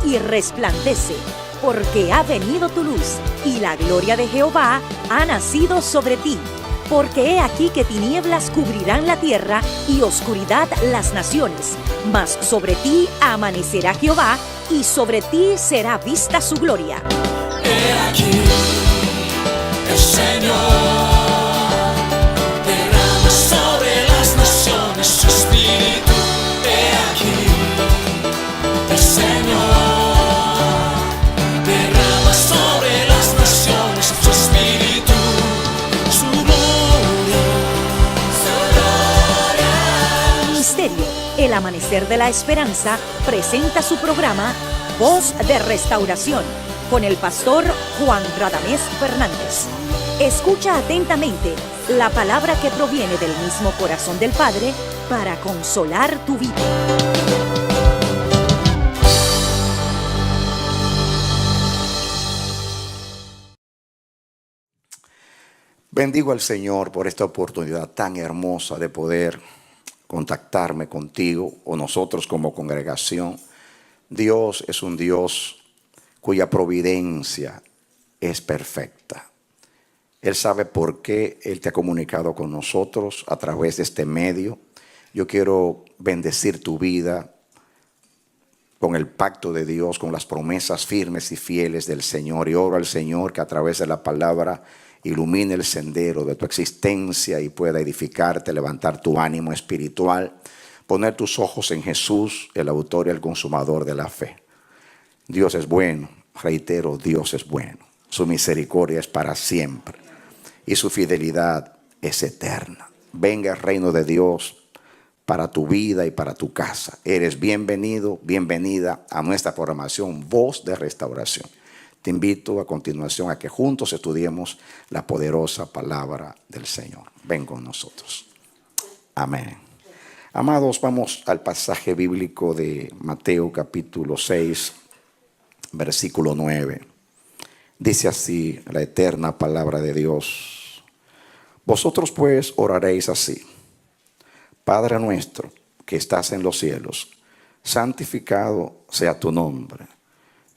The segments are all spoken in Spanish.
y resplandece, porque ha venido tu luz, y la gloria de Jehová ha nacido sobre ti. Porque he aquí que tinieblas cubrirán la tierra, y oscuridad las naciones. Mas sobre ti amanecerá Jehová, y sobre ti será vista su gloria. He aquí, el Señor derrama sobre las naciones su espíritu. He aquí, el Señor derrama sobre las naciones su espíritu, su gloria, su gloria. Ministerio El Amanecer de la Esperanza presenta su programa Voz de Restauración con el pastor Juan Radamés Fernández. Escucha atentamente la palabra que proviene del mismo corazón del Padre para consolar tu vida. Bendigo al Señor por esta oportunidad tan hermosa de poder contactarme contigo o nosotros como congregación. Dios es un Dios cuya providencia es perfecta. Él sabe por qué Él te ha comunicado con nosotros a través de este medio. Yo quiero bendecir tu vida con el pacto de Dios, con las promesas firmes y fieles del Señor. Y oro al Señor que a través de la palabra ilumine el sendero de tu existencia y pueda edificarte, levantar tu ánimo espiritual, poner tus ojos en Jesús, el autor y el consumador de la fe. Dios es bueno, reitero, Dios es bueno. Su misericordia es para siempre y su fidelidad es eterna. Venga el reino de Dios para tu vida y para tu casa. Eres bienvenido, bienvenida a nuestra programación Voz de Restauración. Te invito a continuación a que juntos estudiemos la poderosa palabra del Señor. Ven con nosotros. Amén. Amados, vamos al pasaje bíblico de Mateo capítulo 6, versículo 9. Dice así la eterna palabra de Dios. Vosotros pues oraréis así: Padre nuestro que estás en los cielos, santificado sea tu nombre.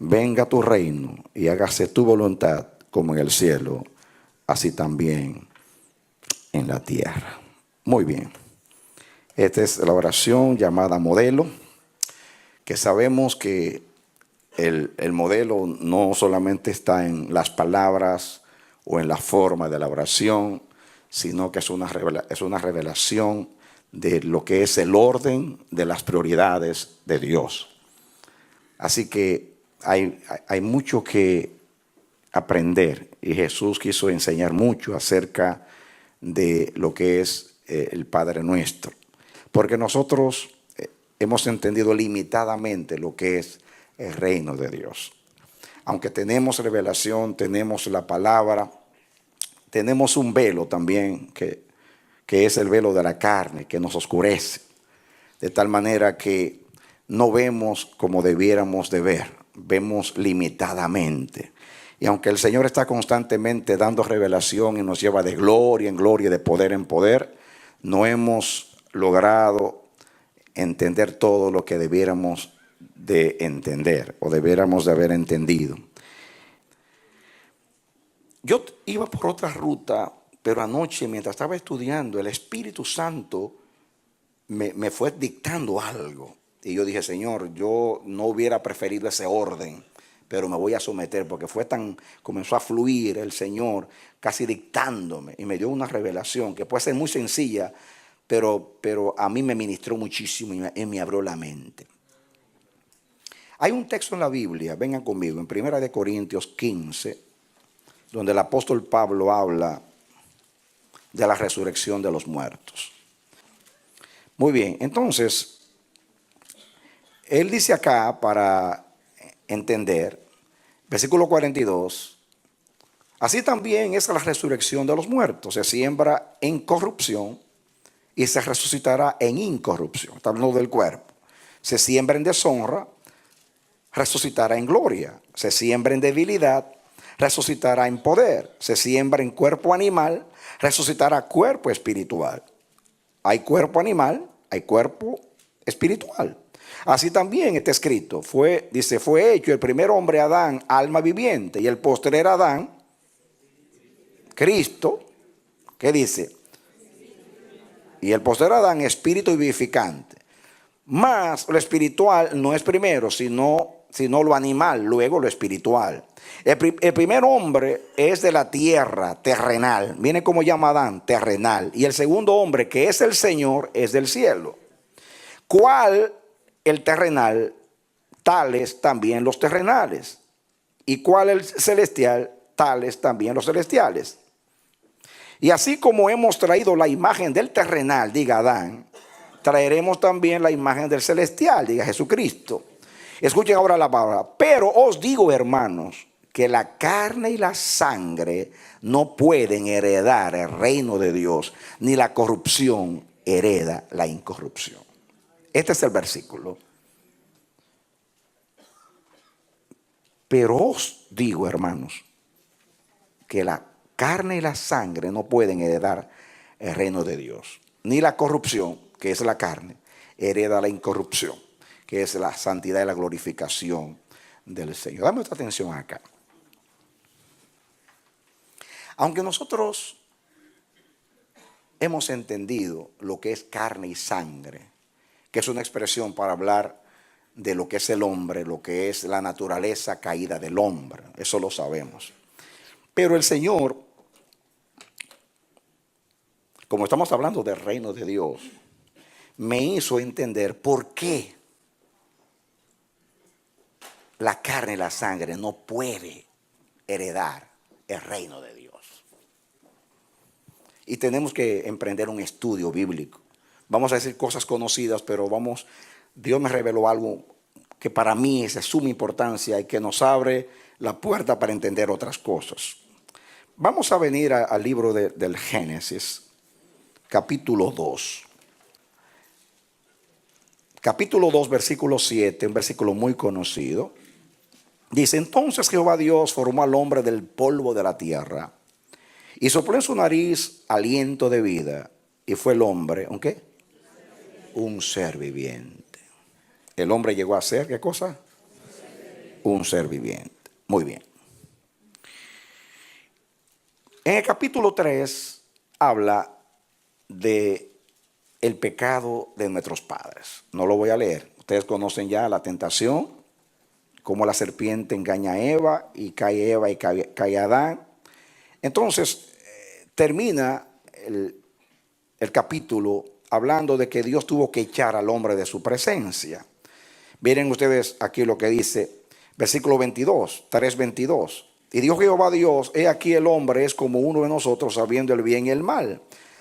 Venga tu reino y hágase tu voluntad como en el cielo, así también en la tierra. Muy bien. Esta es la oración llamada modelo, que sabemos que el modelo no solamente está en las palabras o en la forma de la oración, sino que es una revelación de lo que es el orden de las prioridades de Dios. Así que hay mucho que aprender y Jesús quiso enseñar mucho acerca de lo que es el Padre Nuestro. Porque nosotros hemos entendido limitadamente lo que es el reino de Dios. Aunque tenemos revelación, tenemos la palabra, tenemos un velo también que es el velo de la carne, que nos oscurece. De tal manera que no vemos como debiéramos de ver, vemos limitadamente. Y aunque el Señor está constantemente dando revelación y nos lleva de gloria en gloria, de poder en poder, no hemos logrado entender todo lo que debiéramos de entender o debiéramos de haber entendido. Yo iba por otra ruta, pero anoche mientras estaba estudiando, el Espíritu Santo me fue dictando algo. Y yo dije, Señor, yo no hubiera preferido ese orden, pero me voy a someter porque comenzó a fluir el Señor casi dictándome y me dio una revelación que puede ser muy sencilla, pero a mí me ministró muchísimo y me abrió la mente. Hay un texto en la Biblia, vengan conmigo, en 1 Corintios 15, donde el apóstol Pablo habla de la resurrección de los muertos. Muy bien, entonces él dice acá, para entender, versículo 42, así también es la resurrección de los muertos. Se siembra en corrupción y se resucitará en incorrupción. Está hablando del cuerpo. Se siembra en deshonra, resucitará en gloria. Se siembra en debilidad, resucitará en poder. Se siembra en cuerpo animal, resucitará cuerpo espiritual. Hay cuerpo animal, hay cuerpo espiritual. Así también está escrito, fue hecho el primer hombre Adán, alma viviente, y el postrer Adán, Cristo, ¿qué dice? Y el postrer Adán, espíritu vivificante. Mas lo espiritual no es primero, sino lo animal, luego lo espiritual. El primer hombre es de la tierra, terrenal. Miren cómo llama Adán, terrenal. Y el segundo hombre, que es el Señor, es del cielo. ¿Cuál el terrenal? Tales también los terrenales. ¿Y cuál el celestial? Tales también los celestiales. Y así como hemos traído la imagen del terrenal, diga Adán, traeremos también la imagen del celestial, diga Jesucristo. Escuchen ahora la palabra. Pero os digo, hermanos, que la carne y la sangre no pueden heredar el reino de Dios, ni la corrupción hereda la incorrupción. Este es el versículo. Pero os digo, hermanos, que la carne y la sangre no pueden heredar el reino de Dios, ni la corrupción, que es la carne, hereda la incorrupción, que es la santidad y la glorificación del Señor. Dame otra atención acá. Aunque nosotros hemos entendido lo que es carne y sangre, que es una expresión para hablar de lo que es el hombre, lo que es la naturaleza caída del hombre, eso lo sabemos. Pero el Señor, como estamos hablando del reino de Dios, me hizo entender por qué la carne y la sangre no puede heredar el reino de Dios. Y tenemos que emprender un estudio bíblico. Vamos a decir cosas conocidas, pero Dios me reveló algo que para mí es de suma importancia y que nos abre la puerta para entender otras cosas. Vamos a venir al libro del Génesis, capítulo 2. Capítulo 2, versículo 7, un versículo muy conocido. Dice, entonces Jehová Dios formó al hombre del polvo de la tierra y sopló en su nariz aliento de vida. Y fue el hombre, ¿un qué? Un ser viviente. El hombre llegó a ser, ¿qué cosa? Un ser viviente. Muy bien. En el capítulo 3 habla de el pecado de nuestros padres. No lo voy a leer. Ustedes conocen ya la tentación, cómo la serpiente engaña a Eva y cae Adán. Entonces, termina el capítulo hablando de que Dios tuvo que echar al hombre de su presencia. Miren ustedes aquí lo que dice, versículo 22, 3:22. Y dijo Jehová Dios, he aquí el hombre es como uno de nosotros, sabiendo el bien y el mal.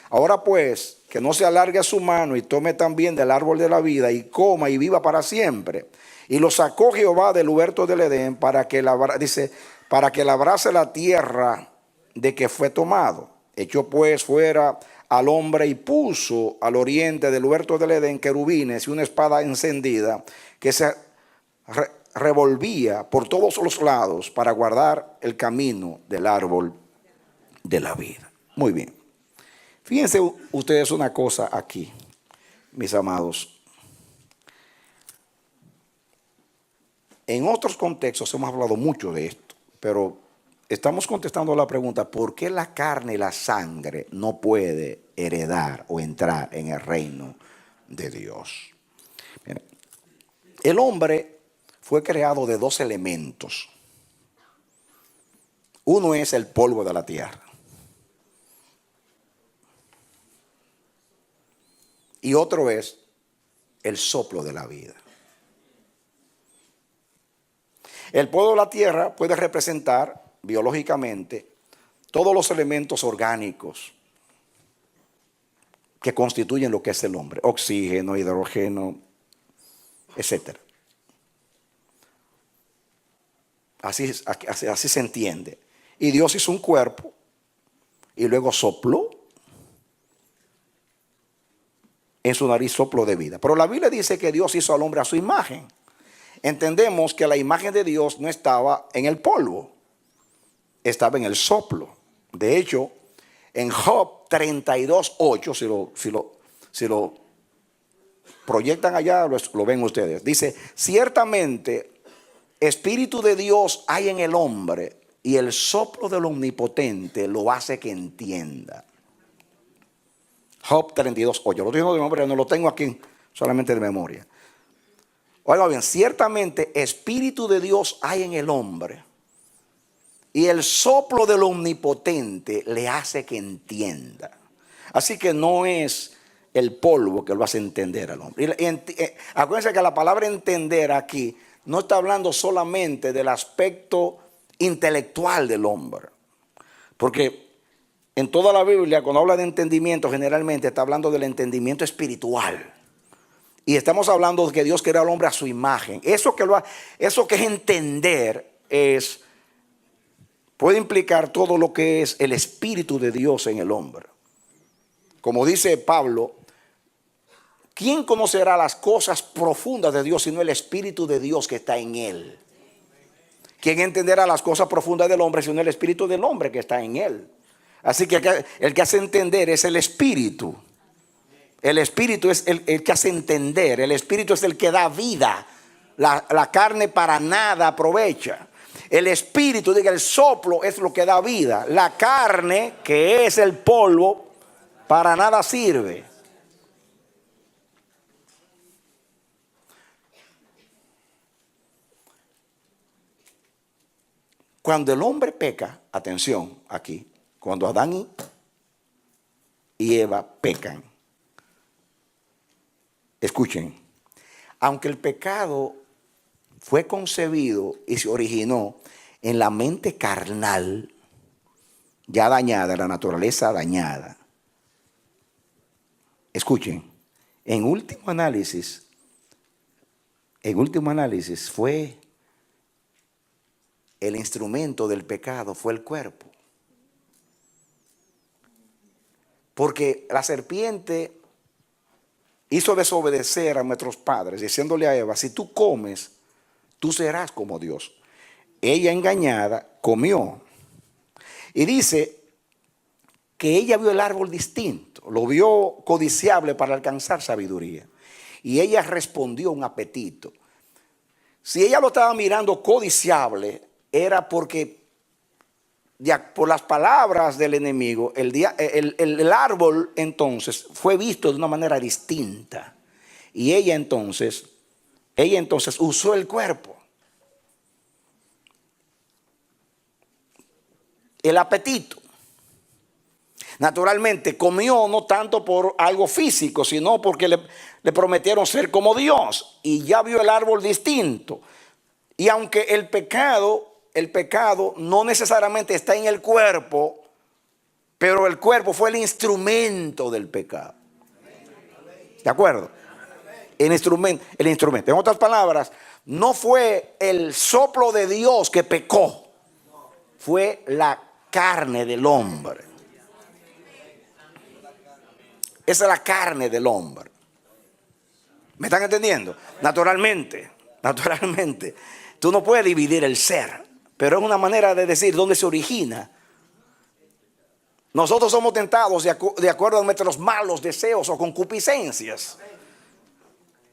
Ahora pues, que no se alargue su mano y tome también del árbol de la vida y coma y viva para siempre. Y lo sacó Jehová del huerto del Edén para que labrase la tierra de que fue tomado. Echó pues fuera al hombre y puso al oriente del huerto del Edén querubines y una espada encendida que se revolvía por todos los lados para guardar el camino del árbol de la vida. Muy bien. Fíjense ustedes una cosa aquí, mis amados. En otros contextos hemos hablado mucho de esto, pero estamos contestando la pregunta, ¿por qué la carne y la sangre no puede heredar o entrar en el reino de Dios? Miren, el hombre fue creado de dos elementos. Uno es el polvo de la tierra. Y otro es el soplo de la vida. El polvo de la tierra puede representar biológicamente todos los elementos orgánicos que constituyen lo que es el hombre: oxígeno, hidrógeno, etc. Así se entiende. Y Dios hizo un cuerpo y luego sopló en su nariz soplo de vida. Pero la Biblia dice que Dios hizo al hombre a su imagen. Entendemos que la imagen de Dios no estaba en el polvo, estaba en el soplo. De hecho, en Job 32:8, proyectan allá, lo ven ustedes. Dice, ciertamente, Espíritu de Dios hay en el hombre y el soplo del Omnipotente lo hace que entienda. Job 32:8. Lo tengo de memoria, no lo tengo aquí, solamente de memoria. Oiga bien, ciertamente Espíritu de Dios hay en el hombre y el soplo del Omnipotente le hace que entienda. Así que no es el polvo que lo hace entender al hombre. Acuérdense que la palabra entender aquí no está hablando solamente del aspecto intelectual del hombre. Porque en toda la Biblia, cuando habla de entendimiento, generalmente está hablando del entendimiento espiritual. Y estamos hablando de que Dios creó al hombre a su imagen. Eso que es entender puede implicar todo lo que es el Espíritu de Dios en el hombre. Como dice Pablo, ¿quién conocerá las cosas profundas de Dios sino el Espíritu de Dios que está en él? ¿Quién entenderá las cosas profundas del hombre sino el Espíritu del hombre que está en él? Así que el que hace entender es el Espíritu. El Espíritu es el que hace entender. El Espíritu es el que da vida. La carne para nada aprovecha. El Espíritu, diga, el soplo es lo que da vida. La carne, que es el polvo, para nada sirve. Cuando el hombre peca, atención aquí, cuando Adán y Eva pecan, escuchen, aunque el pecado fue concebido y se originó en la mente carnal, ya dañada, la naturaleza dañada, escuchen, en último análisis fue el instrumento del pecado, fue el cuerpo. Porque la serpiente hizo desobedecer a nuestros padres, diciéndole a Eva, si tú comes, tú serás como Dios. Ella, engañada, comió. Y dice que ella vio el árbol distinto, lo vio codiciable para alcanzar sabiduría. Y ella respondió un apetito. Si ella lo estaba mirando codiciable, era porque por las palabras del enemigo, el árbol entonces fue visto de una manera distinta. Y ella entonces usó el cuerpo. El apetito. Naturalmente comió no tanto por algo físico, sino porque le prometieron ser como Dios. Y ya vio el árbol distinto. Y aunque el pecado no necesariamente está en el cuerpo, pero el cuerpo fue el instrumento del pecado. ¿De acuerdo? El instrumento. En otras palabras, no fue el soplo de Dios que pecó, fue la carne del hombre. Esa es la carne del hombre. ¿Me están entendiendo? Naturalmente, tú no puedes dividir el ser, pero es una manera de decir dónde se origina. Nosotros somos tentados de acuerdo a nuestros malos deseos o concupiscencias.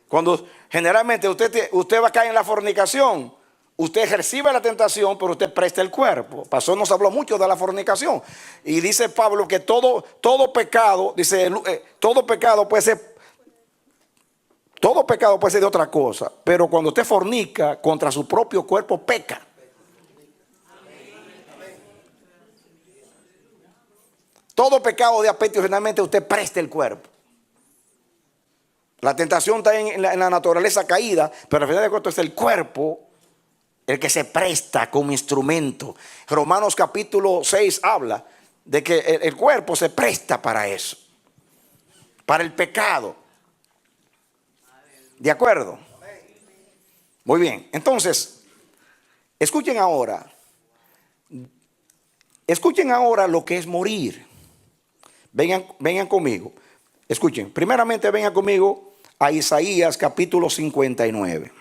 Cuando generalmente usted va a caer en la fornicación, usted recibe la tentación, pero usted presta el cuerpo. Pastor nos habló mucho de la fornicación. Y dice Pablo que todo pecado, dice, todo pecado puede ser de otra cosa. Pero cuando usted fornica contra su propio cuerpo, peca. Todo pecado de apetito, generalmente usted presta el cuerpo. La tentación está en la naturaleza caída, pero al final de cuentas es el cuerpo el que se presta como instrumento. Romanos capítulo 6 habla de que el cuerpo se presta para eso, para el pecado. ¿De acuerdo? Muy bien, entonces, escuchen ahora lo que es morir. Vengan conmigo. Escuchen, primeramente vengan conmigo a Isaías capítulo 59.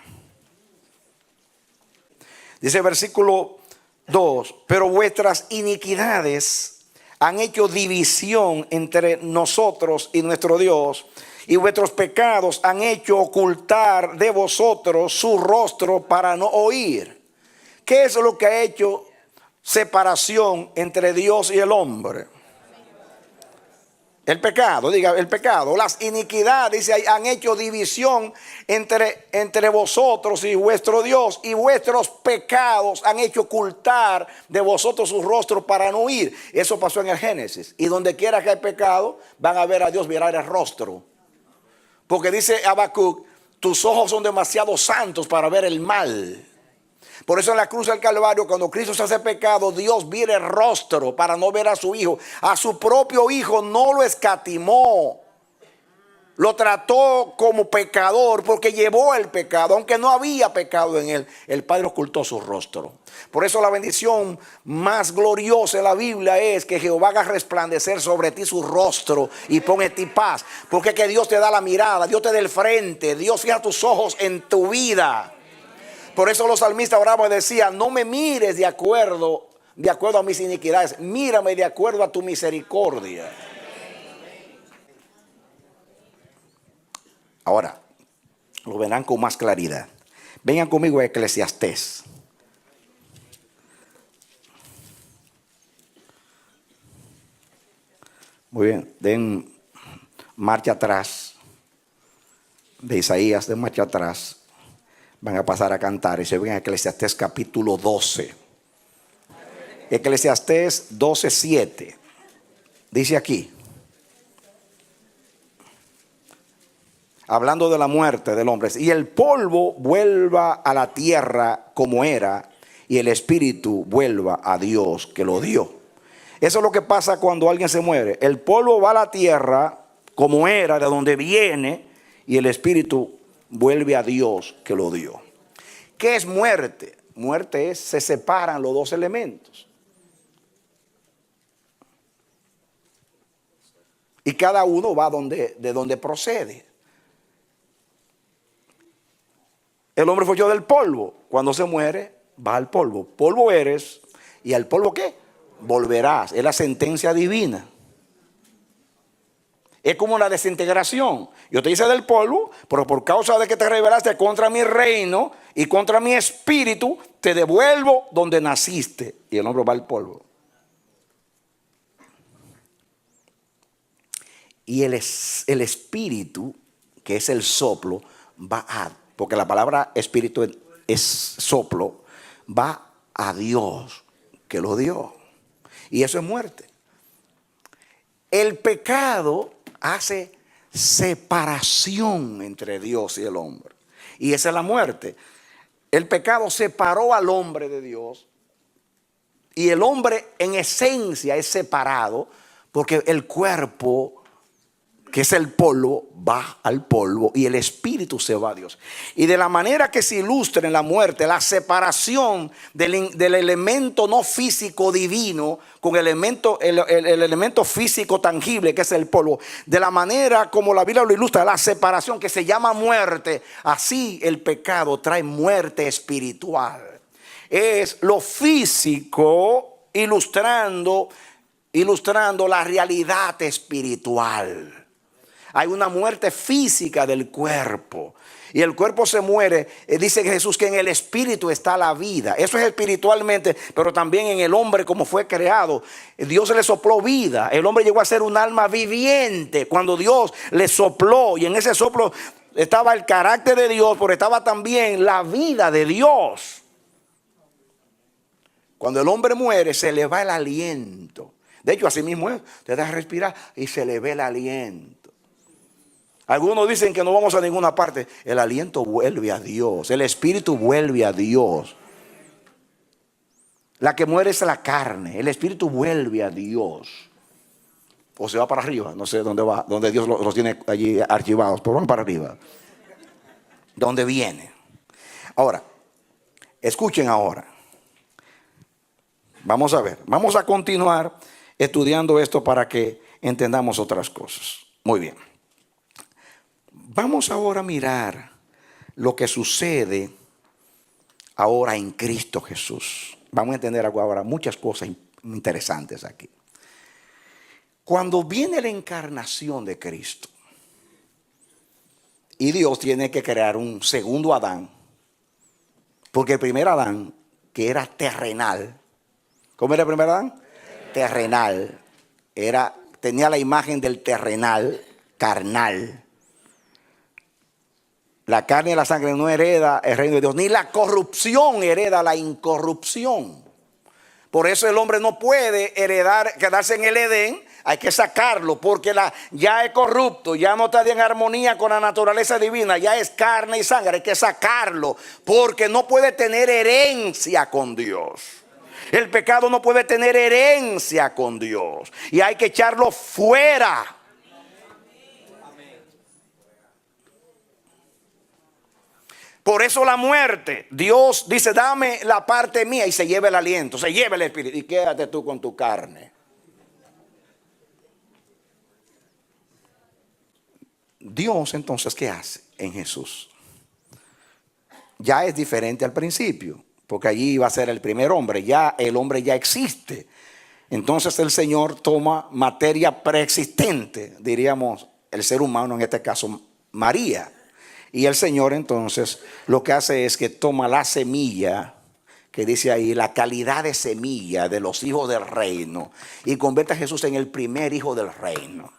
Dice versículo 2, pero vuestras iniquidades han hecho división entre nosotros y nuestro Dios, y vuestros pecados han hecho ocultar de vosotros su rostro para no oír. ¿Qué es lo que ha hecho separación entre Dios y el hombre? El pecado, diga, el pecado. Las iniquidades, dice, han hecho división entre vosotros y vuestro Dios, y vuestros pecados han hecho ocultar de vosotros su rostro para no oír. Eso pasó en el Génesis. Y donde quiera que hay pecado, van a ver a Dios mirar el rostro. Porque dice Habacuc, tus ojos son demasiado santos para ver el mal. Por eso en la cruz del Calvario, cuando Cristo se hace pecado, Dios vira el rostro para no ver a su hijo. A su propio hijo no lo escatimó. Lo trató como pecador porque llevó el pecado. Aunque no había pecado en él, el Padre ocultó su rostro. Por eso la bendición más gloriosa en la Biblia es que Jehová haga resplandecer sobre ti su rostro y ponga en ti paz. Porque es que Dios te da la mirada, Dios te da el frente, Dios fija tus ojos en tu vida. Por eso los salmistas oraban y decían, no me mires de acuerdo a mis iniquidades, mírame de acuerdo a tu misericordia. Ahora, lo verán con más claridad. Vengan conmigo a Eclesiastés. Muy bien, den marcha atrás. De Isaías, den marcha atrás. Van a pasar a cantar y se ven a Eclesiastés capítulo 12. Eclesiastés 12:7. Dice aquí, hablando de la muerte del hombre, y el polvo vuelva a la tierra como era, y el espíritu vuelva a Dios que lo dio. Eso es lo que pasa cuando alguien se muere. El polvo va a la tierra como era, de donde viene, y el espíritu vuelve a Dios que lo dio. ¿Qué es muerte? Muerte es, se separan los dos elementos. Y cada uno va de donde procede. El hombre fue hecho del polvo. Cuando se muere, va al polvo. Polvo eres, y al polvo ¿qué? Volverás. Es la sentencia divina. Es como la desintegración. Yo te hice del polvo, pero por causa de que te rebelaste contra mi reino y contra mi espíritu, te devuelvo donde naciste. Y el hombre va al polvo. Y el espíritu, que es el soplo, va a, porque la palabra espíritu es soplo, va a Dios que lo dio. Y eso es muerte. El pecado hace separación entre Dios y el hombre. Y esa es la muerte. El pecado separó al hombre de Dios. Y el hombre en esencia es separado porque el cuerpo, que es el polvo, va al polvo y el espíritu se va a Dios. Y de la manera que se ilustra en la muerte, la separación del elemento no físico divino con el elemento físico tangible que es el polvo, de la manera como la Biblia lo ilustra, la separación que se llama muerte, así el pecado trae muerte espiritual. Es lo físico ilustrando la realidad espiritual. Hay una muerte física del cuerpo. Y el cuerpo se muere. Dice Jesús que en el espíritu está la vida. Eso es espiritualmente, pero también en el hombre como fue creado. Dios le sopló vida. El hombre llegó a ser un alma viviente cuando Dios le sopló. Y en ese soplo estaba el carácter de Dios, pero estaba también la vida de Dios. Cuando el hombre muere, se le va el aliento. De hecho, así mismo es. Te das a respirar y se le ve el aliento. Algunos dicen que no vamos a ninguna parte. El aliento vuelve a Dios. El espíritu vuelve a Dios. La que muere es la carne. El espíritu vuelve a Dios. O se va para arriba. No sé dónde va. Donde Dios los tiene allí archivados. Pero van para arriba. ¿Dónde viene? Ahora, escuchen ahora. Vamos a ver. Vamos a continuar estudiando esto para que entendamos otras cosas. Muy bien. Vamos ahora a mirar lo que sucede ahora en Cristo Jesús. Vamos a entender ahora muchas cosas interesantes aquí. Cuando viene la encarnación de Cristo, Y Dios tiene que crear un segundo Adán. Porque el primer Adán, que era terrenal. ¿Cómo era el primer Adán? Terrenal. Tenía la imagen del terrenal, carnal. La carne y la sangre no hereda el reino de Dios, ni la corrupción hereda la incorrupción. Por eso el hombre no puede quedarse en el Edén, hay que sacarlo, porque ya es corrupto, ya no está en armonía con la naturaleza divina, ya es carne y sangre, hay que sacarlo, porque no puede tener herencia con Dios. El pecado no puede tener herencia con Dios, y hay que echarlo fuera. Por eso la muerte, Dios dice, dame la parte mía, y se lleva el aliento, se lleva el espíritu, y quédate tú con tu carne. Dios entonces, ¿qué hace en Jesús? Ya es diferente al principio, porque allí iba a ser el primer hombre, ya el hombre ya existe. Entonces el Señor toma materia preexistente, diríamos el ser humano, en este caso María. Y el Señor entonces lo que hace es que toma la semilla, que dice ahí, la calidad de semilla de los hijos del reino, y convierte a Jesús en el primer hijo del reino,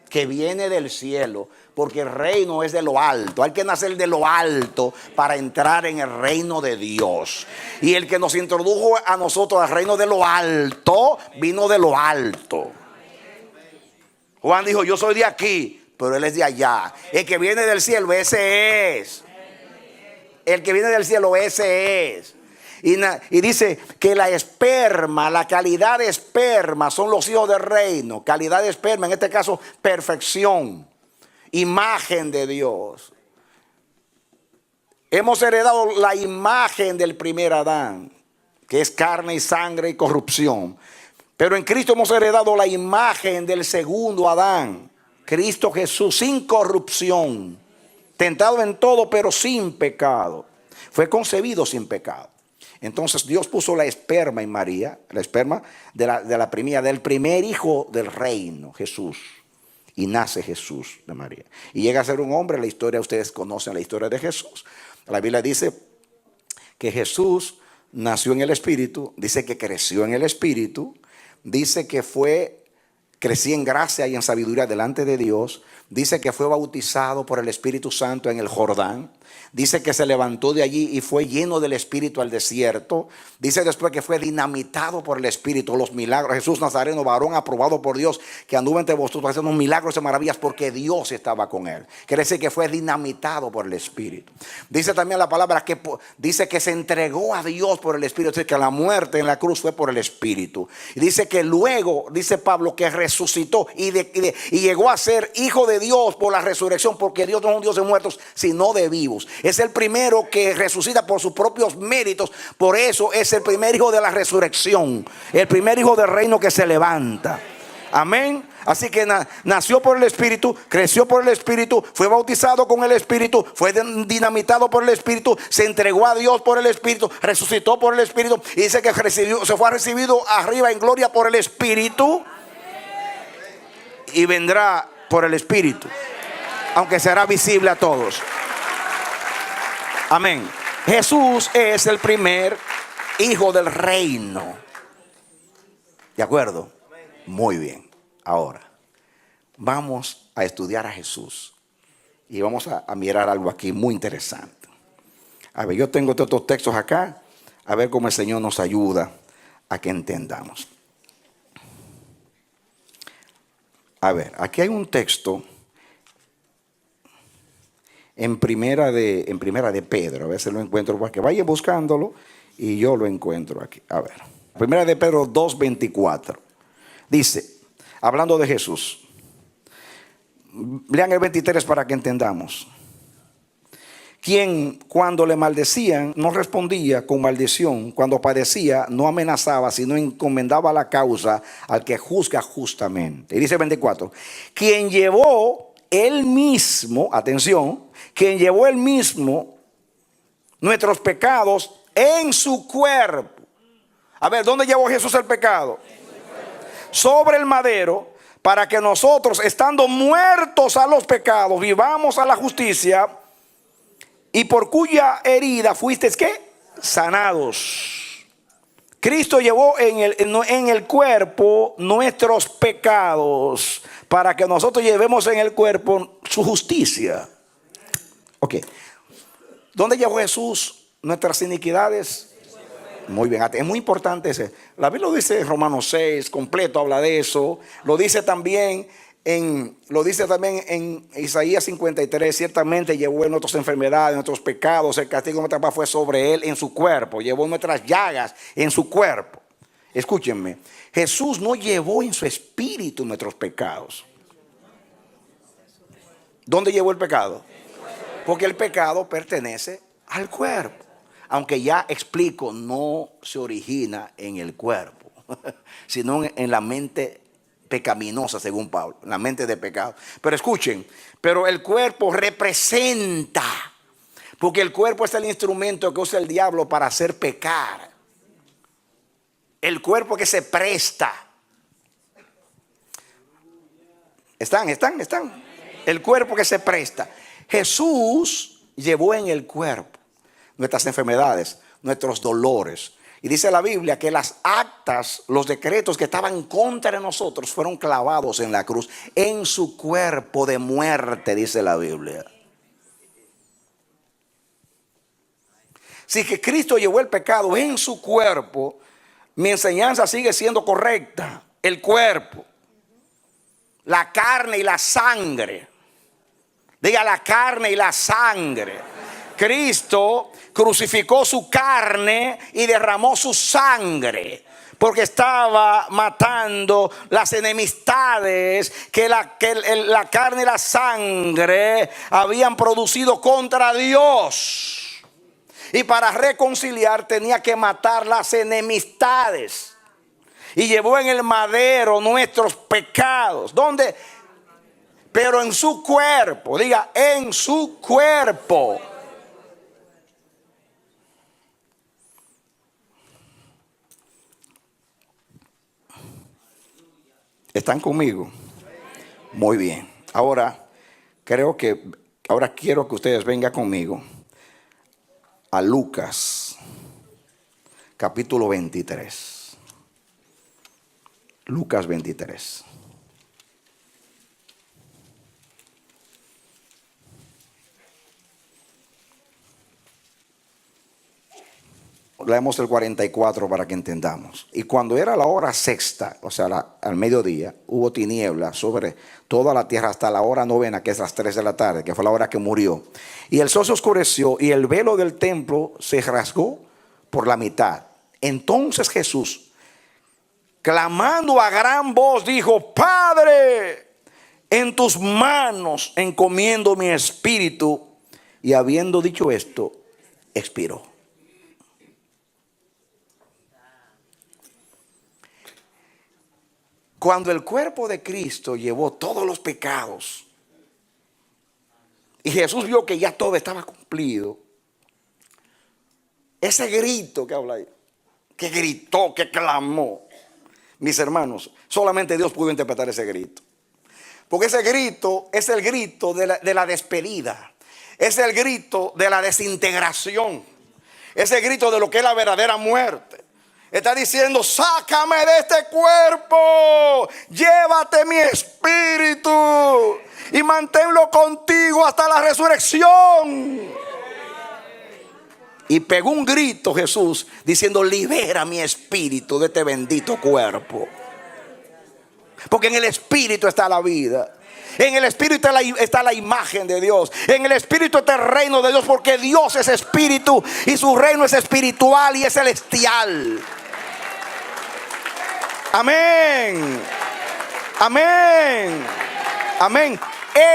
que viene del cielo, porque el reino es de lo alto. Hay que nacer de lo alto para entrar en el reino de Dios. Y el que nos introdujo a nosotros al reino de lo alto, vino de lo alto. Juan dijo, yo soy de aquí, pero él es de allá. El que viene del cielo, ese es. El que viene del cielo, ese es. Y dice que la esperma, la calidad de esperma son los hijos del reino. Calidad de esperma, en este caso, perfección, imagen de Dios. Hemos heredado la imagen del primer Adán, que es carne y sangre y corrupción. Pero en Cristo hemos heredado la imagen del segundo Adán, Cristo Jesús, sin corrupción, tentado en todo, pero sin pecado. Fue concebido sin pecado. Entonces Dios puso la esperma en María, la esperma del primer hijo del reino, Jesús. Y nace Jesús de María. Y llega a ser un hombre. La historia, ustedes conocen la historia de Jesús. La Biblia dice que Jesús nació en el Espíritu, dice que creció en el Espíritu, dice que crecí en gracia y en sabiduría delante de Dios. Dice que fue bautizado por el Espíritu Santo en el Jordán. Dice que se levantó de allí y fue lleno del Espíritu al desierto. Dice después que fue dinamitado por el Espíritu. Los milagros. Jesús Nazareno, varón aprobado por Dios, que anduvo entre vosotros haciendo milagros y maravillas porque Dios estaba con él. Quiere decir que fue dinamitado por el Espíritu. Dice también la palabra que dice que se entregó a Dios por el Espíritu. Dice que la muerte en la cruz fue por el Espíritu. Y dice que luego, dice Pablo, que resucitó y llegó a ser hijo de Dios por la resurrección, porque Dios no es un Dios de muertos, sino de vivos. Es el primero que resucita por sus propios méritos. Por eso es el primer hijo de la resurrección, el primer hijo del reino que se levanta. Amén. Así que nació por el Espíritu, creció por el Espíritu, fue bautizado con el Espíritu, fue dinamitado por el Espíritu, se entregó a Dios por el Espíritu, resucitó por el Espíritu, y dice que se fue recibido arriba en gloria por el Espíritu, y vendrá por el Espíritu, aunque será visible a todos. Amén. Jesús es el primer hijo del reino. ¿De acuerdo? Muy bien. Ahora, vamos a estudiar a Jesús. Y vamos a mirar algo aquí muy interesante. A ver, yo tengo estos textos acá. A ver cómo el Señor nos ayuda a que entendamos. A ver, aquí hay un texto en primera de Pedro. A ver si lo encuentro, para que vayan buscándolo y yo lo encuentro aquí. A ver, primera de Pedro 2:24. Dice, hablando de Jesús, lean el 23 para que entendamos. Quien cuando le maldecían no respondía con maldición, cuando padecía no amenazaba, sino encomendaba la causa al que juzga justamente. Y dice 24, quien llevó él mismo, atención, quien llevó él mismo nuestros pecados en su cuerpo. A ver, ¿dónde llevó Jesús el pecado? Sobre el madero, para que nosotros, estando muertos a los pecados, vivamos a la justicia, y por cuya herida fuisteis ¿qué? Sanados. Cristo llevó en el cuerpo nuestros pecados, para que nosotros llevemos en el cuerpo su justicia. Ok. ¿Dónde llevó Jesús nuestras iniquidades? Muy bien, es muy importante ese. La Biblia lo dice en Romanos 6, completo habla de eso. Lo dice también en Isaías 53. Ciertamente llevó nuestras enfermedades, nuestros pecados, el castigo de nuestra paz fue sobre él en su cuerpo. Llevó nuestras llagas en su cuerpo. Escúchenme, Jesús no llevó en su espíritu nuestros pecados. ¿Dónde llevó el pecado? Porque el pecado pertenece al cuerpo. Aunque ya explico, no se origina en el cuerpo, sino en la mente pecaminosa, según Pablo, en la mente de pecado. Pero escuchen, pero el cuerpo representa, porque el cuerpo es el instrumento que usa el diablo para hacer pecar. El cuerpo que se presta. ¿Están? El cuerpo que se presta. Jesús llevó en el cuerpo nuestras enfermedades, nuestros dolores. Y dice la Biblia que las actas, los decretos que estaban contra nosotros fueron clavados en la cruz, en su cuerpo de muerte, dice la Biblia. Si que Cristo llevó el pecado en su cuerpo, mi enseñanza sigue siendo correcta. El cuerpo, la carne y la sangre. Diga la carne y la sangre. Cristo crucificó su carne y derramó su sangre, porque estaba matando las enemistades que la carne y la sangre habían producido contra Dios. Y para reconciliar tenía que matar las enemistades. Y llevó en el madero nuestros pecados. ¿Dónde? Pero en su cuerpo. Diga, en su cuerpo. ¿Están conmigo? Muy bien. Ahora quiero que ustedes vengan conmigo a Lucas, capítulo 23. Lucas 23. Leemos el 44 para que entendamos. Y cuando era la hora sexta, o sea, al mediodía, hubo tinieblas sobre toda la tierra hasta la hora novena, que es las 3 de la tarde, que fue la hora que murió. Y el sol se oscureció y el velo del templo se rasgó por la mitad. Entonces Jesús, clamando a gran voz, dijo: Padre, en tus manos encomiendo mi espíritu. Y habiendo dicho esto, expiró. Cuando el cuerpo de Cristo llevó todos los pecados y Jesús vio que ya todo estaba cumplido, ese grito que habla ahí, que gritó, que clamó, mis hermanos, solamente Dios pudo interpretar ese grito. Porque ese grito es el grito de la despedida, es el grito de la desintegración, es el grito de lo que es la verdadera muerte. Está diciendo: sácame de este cuerpo, llévate mi espíritu y manténlo contigo hasta la resurrección. Y pegó un grito Jesús diciendo: libera mi espíritu de este bendito cuerpo. Porque en el espíritu está la vida. En el espíritu está la imagen de Dios. En el espíritu está el reino de Dios, porque Dios es espíritu y su reino es espiritual y es celestial. Amén. Amén. Amén.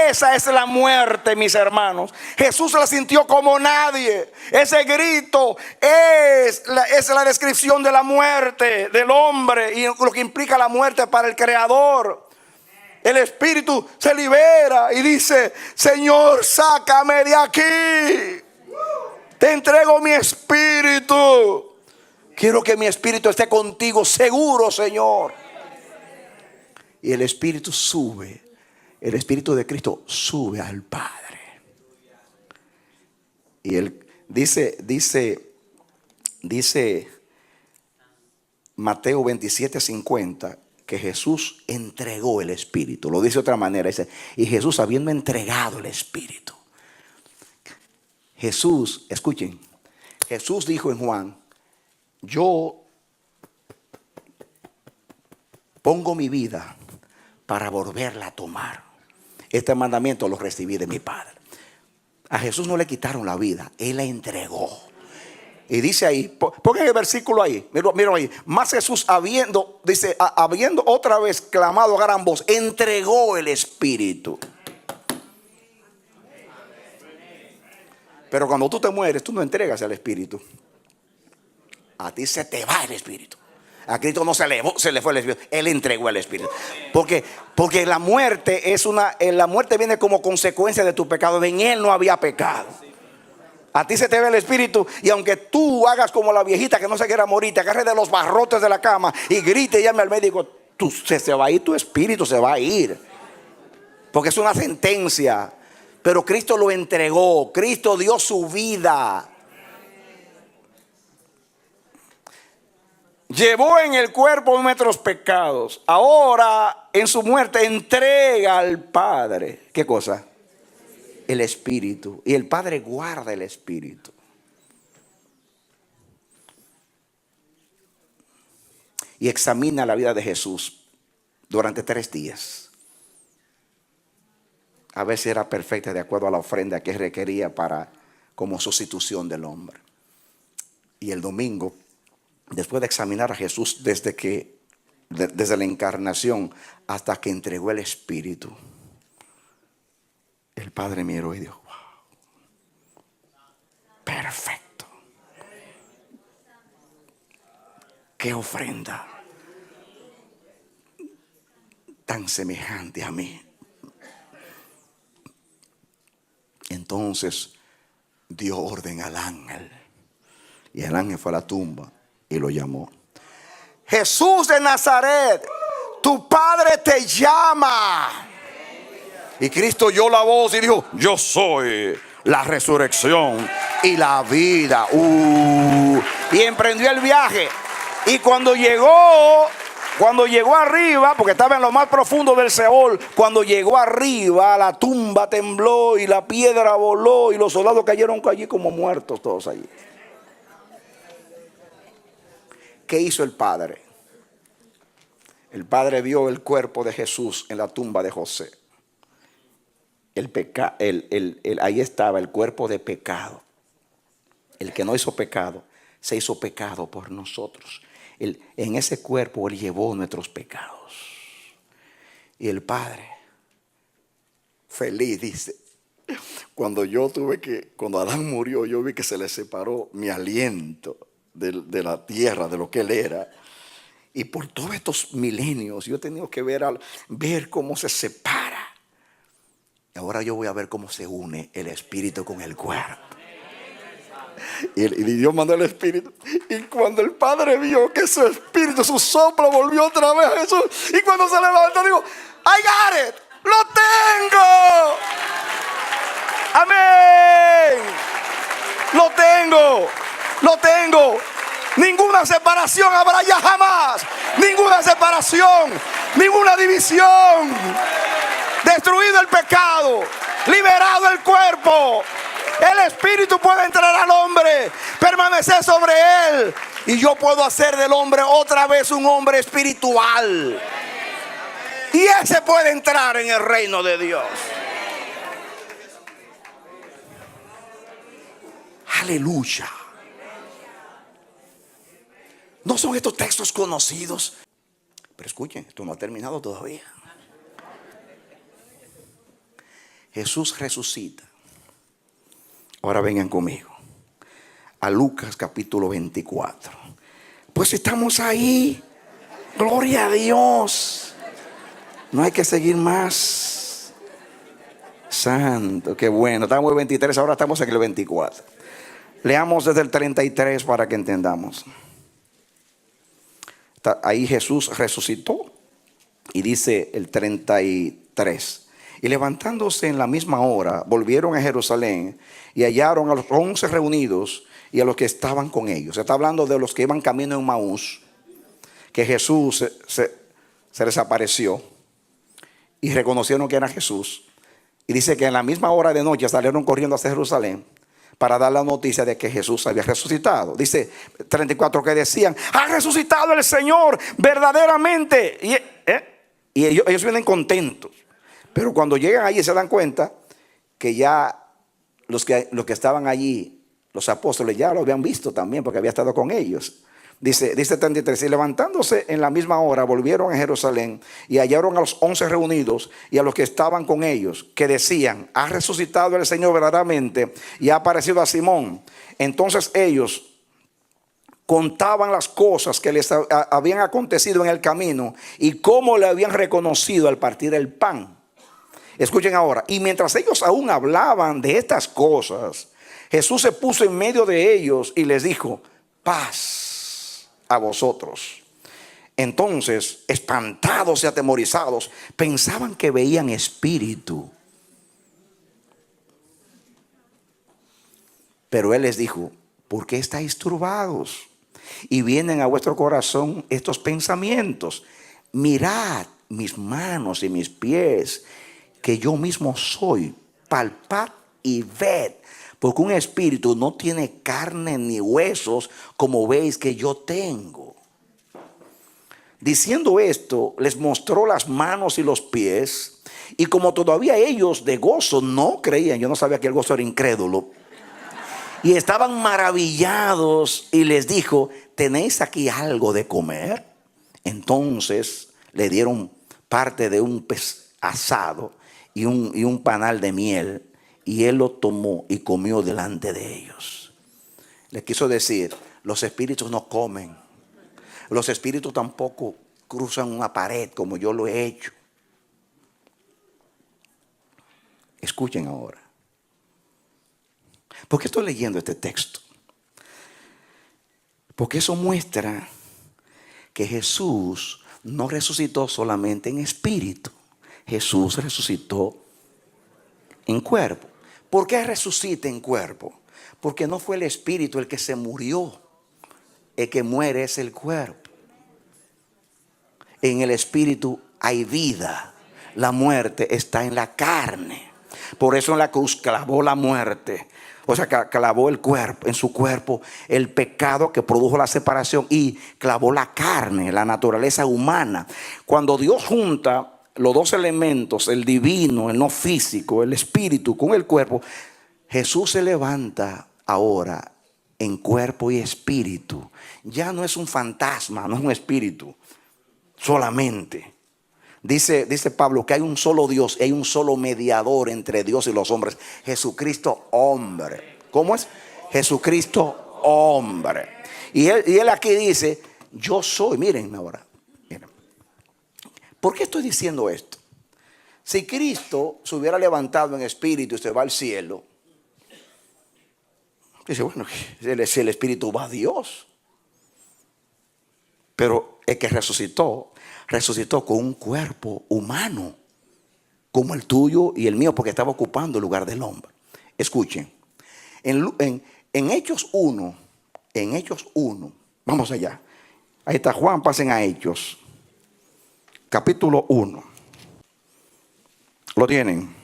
Esa es la muerte, mis hermanos. Jesús la sintió como nadie. Ese grito es la descripción de la muerte del hombre y lo que implica la muerte para el Creador. El espíritu se libera y dice: Señor, sácame de aquí. Te entrego mi espíritu. Quiero que mi espíritu esté contigo seguro, Señor. Y el Espíritu sube. El Espíritu de Cristo sube al Padre. Y él dice Mateo 27:50 que Jesús entregó el Espíritu. Lo dice de otra manera, dice, y Jesús habiendo entregado el Espíritu. Jesús, escuchen, Jesús dijo en Juan, yo pongo mi vida para volverla a tomar. Este mandamiento lo recibí de mi Padre. A Jesús no le quitaron la vida, Él la entregó. Y dice ahí, pongan el versículo ahí, mira ahí. Más Jesús habiendo otra vez clamado a gran voz, entregó el Espíritu. Pero cuando tú te mueres, tú no entregas el Espíritu. A ti se te va el Espíritu. A Cristo no se le fue el Espíritu, Él entregó el Espíritu. Porque la muerte la muerte viene como consecuencia de tu pecado. En Él no había pecado. A ti se te ve el Espíritu, y aunque tú hagas como la viejita que no se quiera morir, te agarres de los barrotes de la cama y grite y llame al médico, se va a ir tu espíritu, se va a ir. Porque es una sentencia. Pero Cristo lo entregó, Cristo dio su vida. Llevó en el cuerpo nuestros pecados. Ahora en su muerte entrega al Padre. ¿Qué cosa? El Espíritu. Y el Padre guarda el Espíritu. Y examina la vida de Jesús durante 3 días. A ver si era perfecta de acuerdo a la ofrenda que requería como sustitución del hombre. Y el domingo, después de examinar a Jesús desde la encarnación hasta que entregó el Espíritu, el Padre miró y dijo, wow, perfecto. Qué ofrenda tan semejante a mí. Entonces dio orden al ángel, y el ángel fue a la tumba y lo llamó. Jesús de Nazaret, tu Padre te llama. Y Cristo oyó la voz y dijo, yo soy la resurrección y la vida. Y emprendió el viaje. Y cuando llegó arriba, porque estaba en lo más profundo del Seol, cuando llegó arriba, la tumba tembló y la piedra voló y los soldados cayeron allí como muertos todos allí. ¿Qué hizo el Padre? El Padre vio el cuerpo de Jesús en la tumba de José. Ahí estaba el cuerpo de pecado. El que no hizo pecado, se hizo pecado por nosotros. En ese cuerpo Él llevó nuestros pecados. Y el Padre, feliz, dice, cuando Adán murió, yo vi que se le separó mi aliento de la tierra, de lo que Él era. Y por todos estos milenios yo he tenido que ver cómo se separa. Ahora yo voy a ver cómo se une el Espíritu con el cuerpo. Y Dios mandó el Espíritu. Y cuando el Padre vio que su Espíritu, su soplo volvió otra vez a Jesús, y cuando se levantó dijo, I got it, lo tengo. Amén. Lo tengo. Ninguna separación habrá ya jamás. Ninguna separación, ninguna división. Destruido el pecado, liberado el cuerpo. El Espíritu puede entrar al hombre, permanecer sobre él, y yo puedo hacer del hombre otra vez un hombre espiritual. Y ese puede entrar en el reino de Dios. Aleluya. ¿No son estos textos conocidos? Pero escuchen, esto no ha terminado todavía. Jesús resucita. Ahora vengan conmigo a Lucas capítulo 24. Pues estamos ahí. Gloria a Dios. No hay que seguir más. Santo, qué bueno. Estamos en el 23, ahora estamos en el 24. Leamos desde el 33 para que entendamos. Ahí Jesús resucitó Y dice el 33. Y levantándose en la misma hora, volvieron a Jerusalén y hallaron a los 11 reunidos y a los que estaban con ellos. Se está hablando de los que iban camino en Maús, que Jesús se les apareció y reconocieron que era Jesús. Y dice que en la misma hora de noche salieron corriendo hacia Jerusalén para dar la noticia de que Jesús había resucitado. Dice 34 que decían: ha resucitado el Señor verdaderamente. Y ellos vienen contentos. Pero cuando llegan allí se dan cuenta que ya los que estaban allí, los apóstoles, ya lo habían visto también porque había estado con ellos. Dice 33, y levantándose en la misma hora volvieron a Jerusalén y hallaron a los 11 reunidos y a los que estaban con ellos, que decían: ha resucitado el Señor verdaderamente y ha aparecido a Simón. Entonces ellos contaban las cosas que les habían acontecido en el camino y cómo le habían reconocido al partir el pan. Escuchen ahora. Y mientras ellos aún hablaban de estas cosas, Jesús se puso en medio de ellos y les dijo: paz a vosotros. Entonces, espantados y atemorizados, pensaban que veían espíritu. Pero él les dijo: ¿por qué estáis turbados? Y vienen a vuestro corazón estos pensamientos. Mirad mis manos y mis pies, que yo mismo soy. Palpad y ved, porque un espíritu no tiene carne ni huesos, como veis que yo tengo. Diciendo esto, les mostró las manos y los pies. Y como todavía ellos de gozo no creían, yo no sabía que el gozo era incrédulo, y estaban maravillados, y les dijo: ¿tenéis aquí algo de comer? Entonces le dieron parte de un pez asado y un panal de miel, y él lo tomó y comió delante de ellos. Les quiso decir: los espíritus no comen. Los espíritus tampoco cruzan una pared como yo lo he hecho. Escuchen ahora. ¿Por qué estoy leyendo este texto? Porque eso muestra que Jesús no resucitó solamente en espíritu. Jesús resucitó en cuerpo. ¿Por qué resucita en cuerpo? Porque no fue el espíritu el que se murió. El que muere es el cuerpo. En el espíritu hay vida. La muerte está en la carne. Por eso en la cruz clavó la muerte. O sea, clavó el cuerpo, en su cuerpo, el pecado que produjo la separación, y clavó la carne, la naturaleza humana. Cuando Dios junta los dos elementos, el divino, el no físico, el espíritu con el cuerpo, Jesús se levanta ahora en cuerpo y espíritu. Ya no es un fantasma, no es un espíritu solamente. Dice Pablo que hay un solo Dios, hay un solo mediador entre Dios y los hombres: Jesucristo hombre. ¿Cómo es? Jesucristo hombre. Y él aquí dice: yo soy. Miren ahora. Miren. ¿Por qué estoy diciendo esto? Si Cristo se hubiera levantado en espíritu y se va al cielo, dice: bueno, si el espíritu va a Dios. Pero el que resucitó con un cuerpo humano, como el tuyo y el mío, porque estaba ocupando el lugar del hombre. Escuchen, en Hechos 1, vamos allá. Ahí está Juan, pasen a Hechos, capítulo 1. ¿Lo tienen?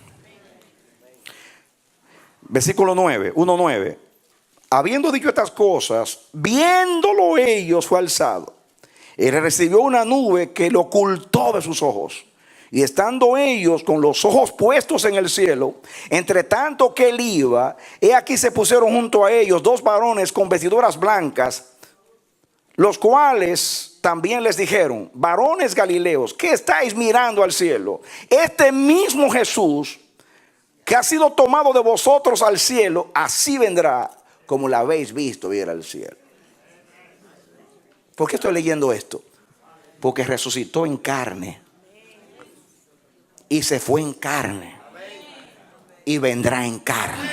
Versículo 9, 1:9. Habiendo dicho estas cosas, viéndolo ellos, fue alzado. Él recibió una nube que lo ocultó de sus ojos. Y estando ellos con los ojos puestos en el cielo, entre tanto que él iba, he aquí se pusieron junto a ellos dos varones con vestiduras blancas, los cuales también les dijeron: varones galileos, ¿qué estáis mirando al cielo? Este mismo Jesús que ha sido tomado de vosotros al cielo, así vendrá como la habéis visto ir al cielo. ¿Por qué estoy leyendo esto? Porque resucitó en carne y se fue en carne y vendrá en carne.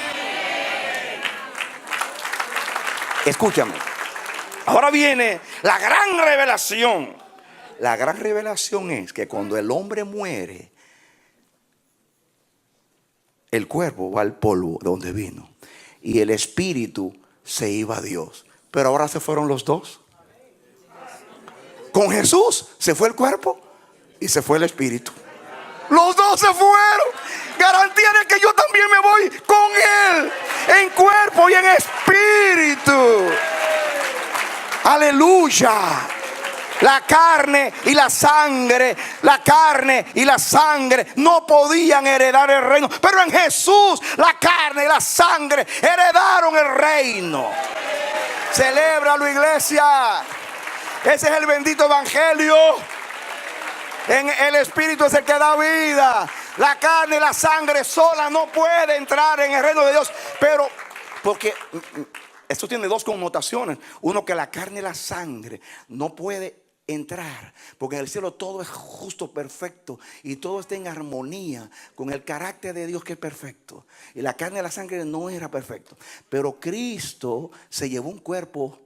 Escúchame. Ahora viene la gran revelación. La gran revelación es que cuando el hombre muere, el cuerpo va al polvo de donde vino y el espíritu se iba a Dios. Pero ahora se fueron los dos. Con Jesús se fue el cuerpo y se fue el espíritu. Los dos se fueron. Garantía de que yo también me voy con Él, en cuerpo y en espíritu. Aleluya. La carne y la sangre no podían heredar el reino. Pero en Jesús la carne y la sangre heredaron el reino. Celébralo, iglesia. Ese es el bendito evangelio. En el espíritu es el que da vida. La carne y la sangre sola no puede entrar en el reino de Dios. Pero porque esto tiene dos connotaciones. Uno, que la carne y la sangre no puede entrar, porque en el cielo todo es justo, perfecto, y todo está en armonía con el carácter de Dios, que es perfecto. Y la carne y la sangre no era perfecto. Pero Cristo se llevó un cuerpo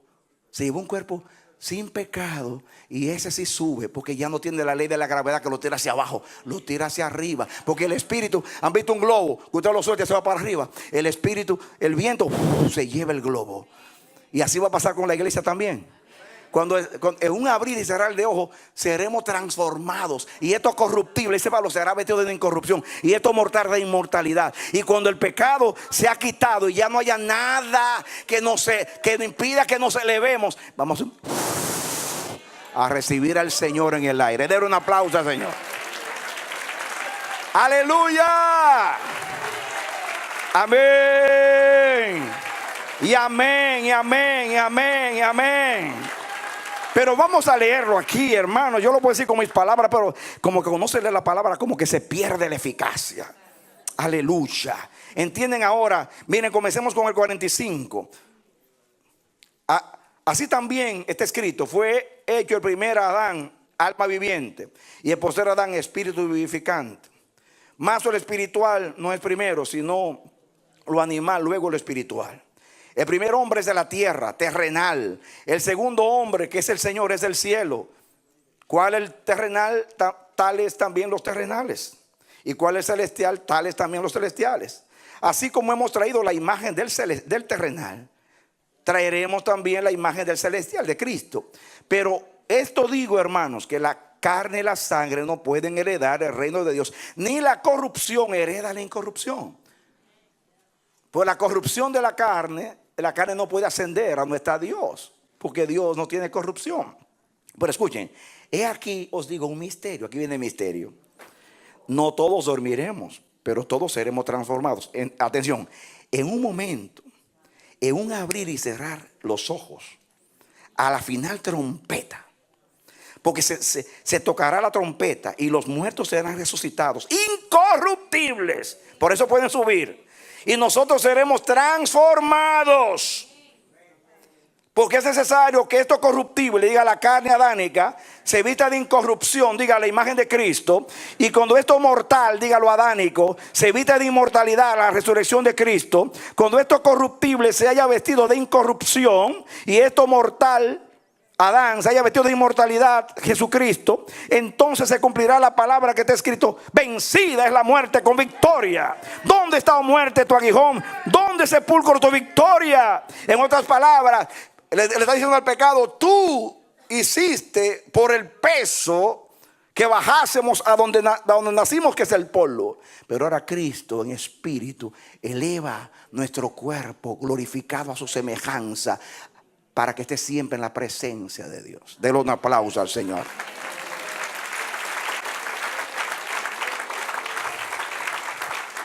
sin pecado, y ese sí sube, porque ya no tiene la ley de la gravedad que lo tira hacia abajo, lo tira hacia arriba. Porque el espíritu, han visto un globo, que usted lo suelta y se va para arriba. El espíritu, el viento se lleva el globo. Y así va a pasar con la iglesia también. Cuando en un abrir y cerrar de ojos seremos transformados, y esto corruptible, ese palo será vestido de incorrupción, y esto mortal de inmortalidad. Y cuando el pecado se ha quitado y ya no haya nada que impida que nos elevemos, vamos a recibir al Señor en el aire. Denle un aplauso al Señor. Aleluya. Amén. Y amén, y amén, y amén, y amén. Pero vamos a leerlo aquí, hermano. Yo lo puedo decir con mis palabras, pero como que cuando se lee la palabra, como que se pierde la eficacia. Aleluya. ¿Entienden ahora? Miren, comencemos con el 45. Así también está escrito: fue hecho el primer Adán alma viviente, y el postrer Adán espíritu vivificante. Mas lo espiritual no es primero, sino lo animal, luego lo espiritual. El primer hombre es de la tierra, terrenal. El segundo hombre, que es el Señor, es del cielo. ¿Cuál es el terrenal? Tales también los terrenales. ¿Y cuál es el celestial? Tales también los celestiales. Así como hemos traído la imagen del terrenal, traeremos también la imagen del celestial, de Cristo. Pero esto digo, hermanos, que la carne y la sangre no pueden heredar el reino de Dios, ni la corrupción hereda la incorrupción. Pues la corrupción de la carne no puede ascender a donde está Dios, porque Dios no tiene corrupción. Pero escuchen, he aquí os digo un misterio. Aquí viene el misterio. No todos dormiremos, pero todos seremos transformados. Atención, en un momento, en un abrir y cerrar los ojos, a la final trompeta, porque se tocará la trompeta y los muertos serán resucitados, incorruptibles. Por eso pueden subir. Y nosotros seremos transformados. Porque es necesario que esto corruptible, diga la carne adánica, se vista de incorrupción, diga la imagen de Cristo. Y cuando esto mortal, diga lo adánico, se vista de inmortalidad, la resurrección de Cristo. Cuando esto corruptible se haya vestido de incorrupción, y esto mortal, Adán, se haya vestido de inmortalidad, Jesucristo, entonces se cumplirá la palabra que está escrito: vencida es la muerte con victoria. ¿Dónde está, oh muerte, tu aguijón? ¿Dónde, sepulcro, tu victoria? En otras palabras, le está diciendo al pecado: tú hiciste por el peso que bajásemos a donde nacimos, que es el polvo. Pero ahora Cristo en espíritu eleva nuestro cuerpo glorificado a su semejanza, para que esté siempre en la presencia de Dios. Denle un aplauso al Señor.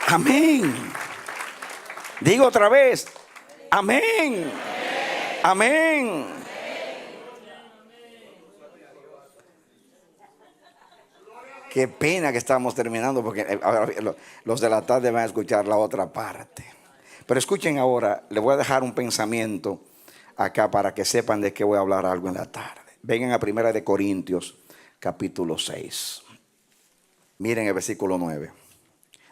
Amén. Digo otra vez: amén. Amén. Qué pena que estamos terminando, porque los de la tarde van a escuchar la otra parte. Pero escuchen ahora, les voy a dejar un pensamiento acá para que sepan de qué voy a hablar algo en la tarde. Vengan a 1 Corintios capítulo 6. Miren el versículo 9.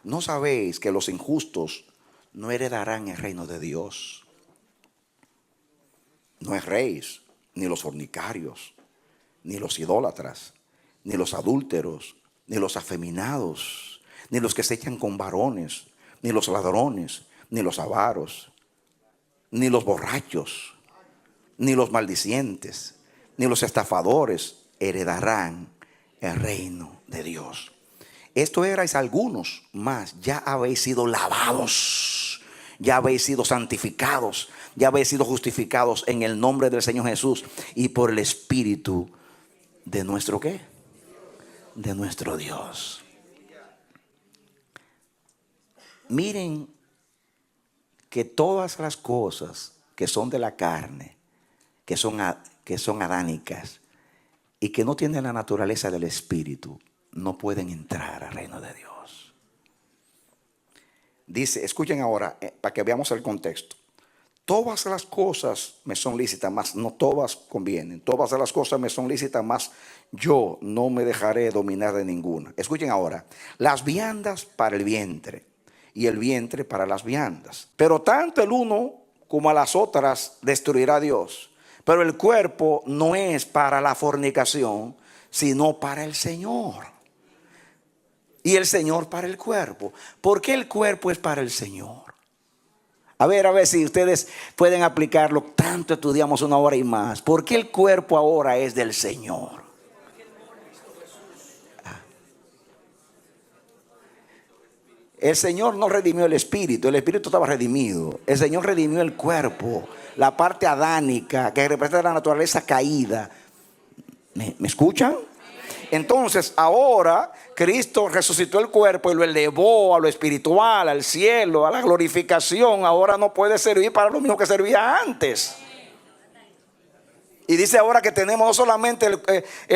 ¿No sabéis que los injustos no heredarán el reino de Dios? No erréis, ni los fornicarios, ni los idólatras, ni los adúlteros, ni los afeminados, ni los que se echan con varones, ni los ladrones, ni los avaros, ni los borrachos, ni los maldicientes, ni los estafadores heredarán el reino de Dios. Esto erais algunos, mas ya habéis sido lavados, ya habéis sido santificados, ya habéis sido justificados en el nombre del Señor Jesús y por el Espíritu de nuestro ¿qué? De nuestro Dios. Miren que todas las cosas que son de la carne, que son adánicas y que no tienen la naturaleza del Espíritu, no pueden entrar al reino de Dios. Dice, escuchen ahora, para que veamos el contexto. Todas las cosas me son lícitas, mas no todas convienen. Todas las cosas me son lícitas, mas yo no me dejaré dominar de ninguna. Escuchen ahora, las viandas para el vientre y el vientre para las viandas. Pero tanto el uno como a las otras destruirá Dios. Pero el cuerpo no es para la fornicación, sino para el Señor. Y el Señor para el cuerpo. ¿Por qué el cuerpo es para el Señor? A ver si ustedes pueden aplicarlo. Tanto estudiamos 1 hora y más. ¿Por qué el cuerpo ahora es del Señor? El Señor no redimió el espíritu estaba redimido. El Señor redimió el cuerpo, la parte adánica que representa la naturaleza caída. ¿Me escuchan? Entonces ahora Cristo resucitó el cuerpo y lo elevó a lo espiritual, al cielo, a la glorificación. Ahora no puede servir para lo mismo que servía antes. Y dice ahora que tenemos no solamente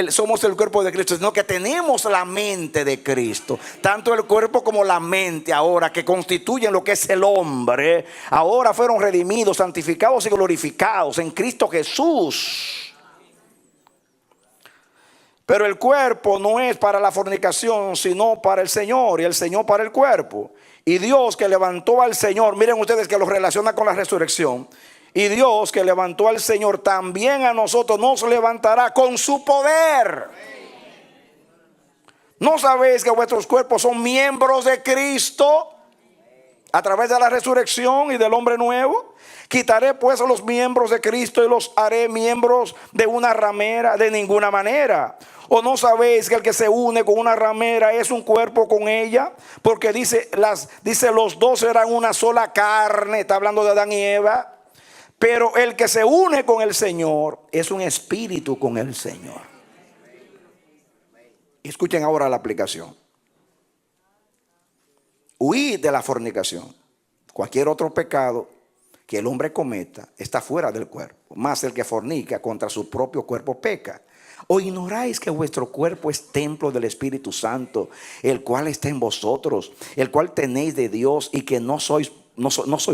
somos el cuerpo de Cristo, sino que tenemos la mente de Cristo. Tanto el cuerpo como la mente ahora, que constituyen lo que es el hombre, ahora fueron redimidos, santificados y glorificados en Cristo Jesús. Pero el cuerpo no es para la fornicación, sino para el Señor, y el Señor para el cuerpo. Y Dios que levantó al Señor, miren ustedes que lo relaciona con la resurrección. Y Dios que levantó al Señor, también a nosotros nos levantará con su poder. ¿No sabéis que vuestros cuerpos son miembros de Cristo? A través de la resurrección y del hombre nuevo. Quitaré pues a los miembros de Cristo y los haré miembros de una ramera. De ninguna manera. ¿O no sabéis que el que se une con una ramera es un cuerpo con ella? Porque dice los dos serán una sola carne. Está hablando de Adán y Eva. Pero el que se une con el Señor es un espíritu con el Señor. Escuchen ahora la aplicación. Huid de la fornicación. Cualquier otro pecado que el hombre cometa está fuera del cuerpo. Mas el que fornica contra su propio cuerpo peca. ¿O ignoráis que vuestro cuerpo es templo del Espíritu Santo, el cual está en vosotros, el cual tenéis de Dios y que no sois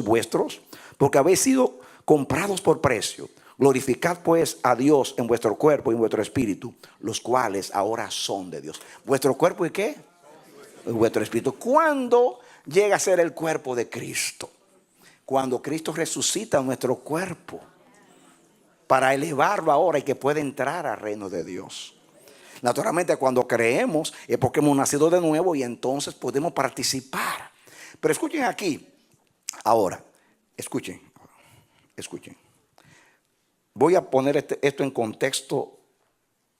vuestros? Porque habéis sido comprados por precio. Glorificad pues a Dios en vuestro cuerpo y en vuestro espíritu, los cuales ahora son de Dios. ¿Vuestro cuerpo y qué? Vuestro espíritu. ¿Cuándo llega a ser el cuerpo de Cristo? Cuando Cristo resucita nuestro cuerpo para elevarlo ahora y que pueda entrar al reino de Dios. Naturalmente cuando creemos es porque hemos nacido de nuevo y entonces podemos participar. Pero escuchen aquí. Ahora, escuchen. Voy a poner esto en contexto,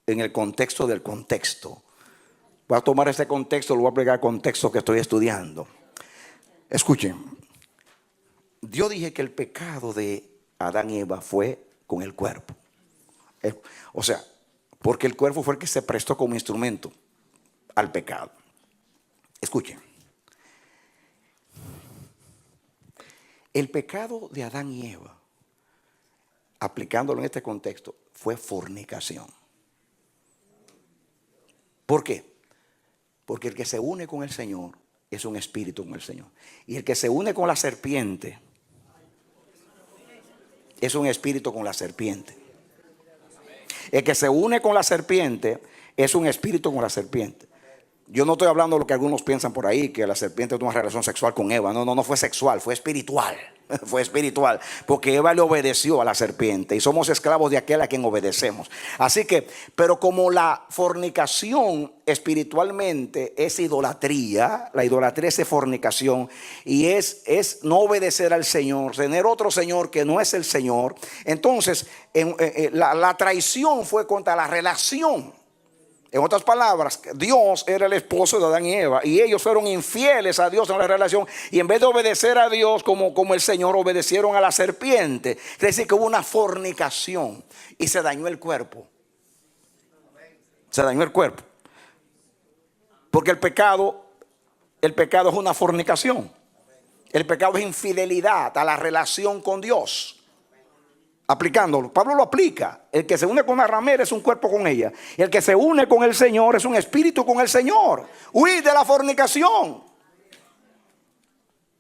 en el contexto del contexto. Voy a tomar este contexto, lo voy a aplicar al contexto que estoy estudiando. Escuchen. Yo dije que el pecado de Adán y Eva fue con el cuerpo. O sea, porque el cuerpo fue el que se prestó como instrumento al pecado. Escuchen. El pecado de Adán y Eva, aplicándolo en este contexto, fue fornicación. ¿Por qué? Porque el que se une con el Señor es un espíritu con el Señor. Y el que se une con la serpiente es un espíritu con la serpiente. El que se une con la serpiente es un espíritu con la serpiente. Yo no estoy hablando de lo que algunos piensan por ahí, que la serpiente tuvo una relación sexual con Eva. No, no fue sexual, fue espiritual. Fue espiritual, porque Eva le obedeció a la serpiente y somos esclavos de aquel a quien obedecemos. Así que, pero como la fornicación espiritualmente es idolatría, la idolatría es fornicación y es no obedecer al Señor, tener otro Señor que no es el Señor. Entonces, la traición fue contra la relación. En otras palabras, Dios era el esposo de Adán y Eva y ellos fueron infieles a Dios en la relación, y en vez de obedecer a Dios como el Señor, obedecieron a la serpiente. Quiere decir que hubo una fornicación y se dañó el cuerpo. Se dañó el cuerpo. Porque el pecado es una fornicación. El pecado es infidelidad a la relación con Dios. Aplicándolo, Pablo lo aplica. El que se une con una ramera es un cuerpo con ella. El que se une con el Señor es un espíritu con el Señor. Huir de la fornicación.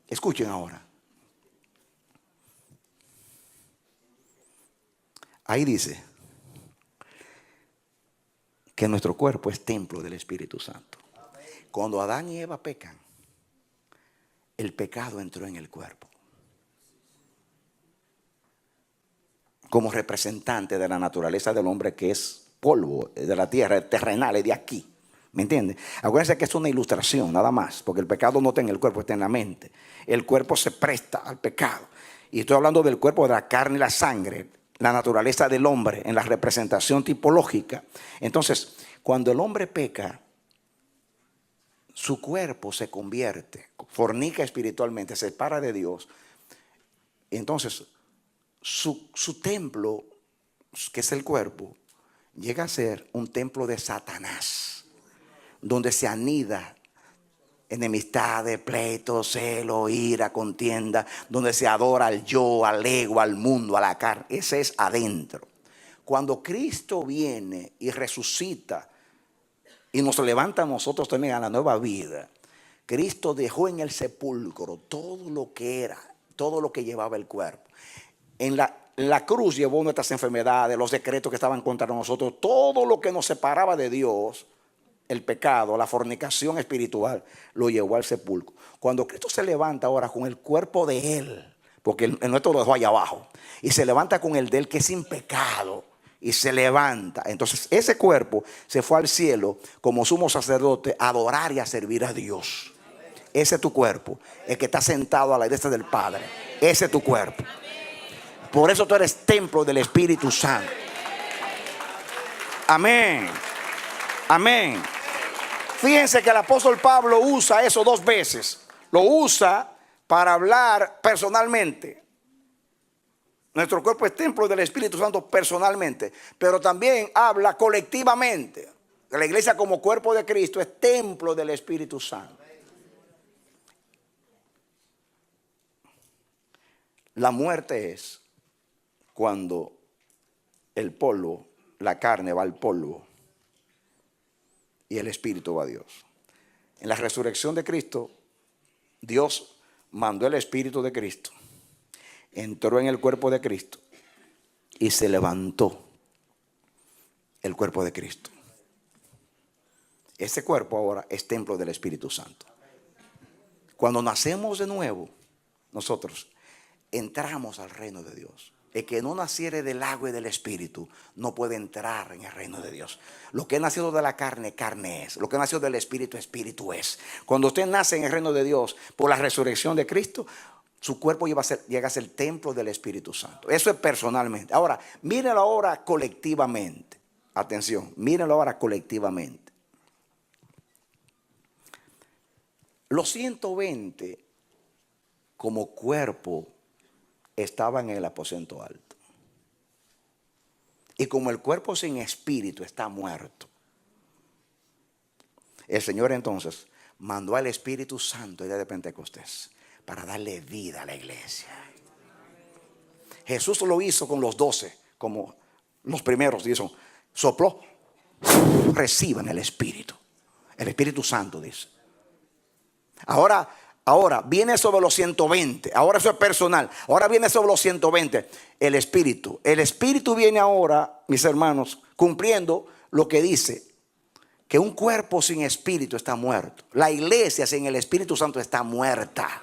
Escuchen ahora. Ahí dice que nuestro cuerpo es templo del Espíritu Santo. Cuando Adán y Eva pecan, el pecado entró en el cuerpo. Como representante de la naturaleza del hombre, que es polvo de la tierra, terrenal, es de aquí. ¿Me entienden? Acuérdense que es una ilustración nada más, porque el pecado no está en el cuerpo, está en la mente. El cuerpo se presta al pecado. Y estoy hablando del cuerpo, de la carne y la sangre, la naturaleza del hombre en la representación tipológica. Entonces, cuando el hombre peca, su cuerpo se convierte, fornica espiritualmente, se separa de Dios. Entonces, su templo, que es el cuerpo, llega a ser un templo de Satanás, donde se anida enemistades, pleitos, celo, ira, contienda, donde se adora al yo, al ego, al mundo, a la carne. Ese es adentro. Cuando Cristo viene y resucita y nos levanta a nosotros también a la nueva vida, Cristo dejó en el sepulcro todo lo que era, todo lo que llevaba el cuerpo. En la cruz llevó nuestras enfermedades, los decretos que estaban contra nosotros, todo lo que nos separaba de Dios, el pecado, la fornicación espiritual, lo llevó al sepulcro. Cuando Cristo se levanta ahora con el cuerpo de Él, porque el nuestro lo dejó allá abajo, y se levanta con el de Él que es sin pecado, y se levanta. Entonces ese cuerpo se fue al cielo como sumo sacerdote a adorar y a servir a Dios. Ese es tu cuerpo, el que está sentado a la diestra del Padre. Ese es tu cuerpo. Por eso tú eres templo del Espíritu Santo. Amén. Amén. Fíjense que el apóstol Pablo usa eso 2 veces. Lo usa para hablar personalmente. Nuestro cuerpo es templo del Espíritu Santo personalmente. Pero también habla colectivamente. La iglesia como cuerpo de Cristo es templo del Espíritu Santo. La muerte es cuando el polvo, la carne va al polvo y el espíritu va a Dios. En la resurrección de Cristo, Dios mandó el espíritu de Cristo, entró en el cuerpo de Cristo y se levantó el cuerpo de Cristo. Ese cuerpo ahora es templo del Espíritu Santo. Cuando nacemos de nuevo, nosotros entramos al reino de Dios. El que no naciere del agua y del espíritu no puede entrar en el reino de Dios. Lo que ha nacido de la carne, carne es. Lo que ha nacido del espíritu, espíritu es. Cuando usted nace en el reino de Dios por la resurrección de Cristo, su cuerpo llega a ser el templo del Espíritu Santo. Eso es personalmente. Ahora, mírenlo ahora colectivamente. Atención, mírenlo ahora colectivamente. Los 120 como cuerpo estaban en el aposento alto. Y como el cuerpo sin espíritu está muerto, el Señor entonces mandó al Espíritu Santo el día de Pentecostés para darle vida a la iglesia. Jesús lo hizo con los 12, como los primeros, hizo, sopló, reciban el Espíritu Santo, dice. Ahora viene sobre los 120. Ahora eso es personal. Ahora viene sobre los 120 el Espíritu. El Espíritu viene ahora, mis hermanos, cumpliendo lo que dice que un cuerpo sin espíritu está muerto. La iglesia sin el Espíritu Santo está muerta.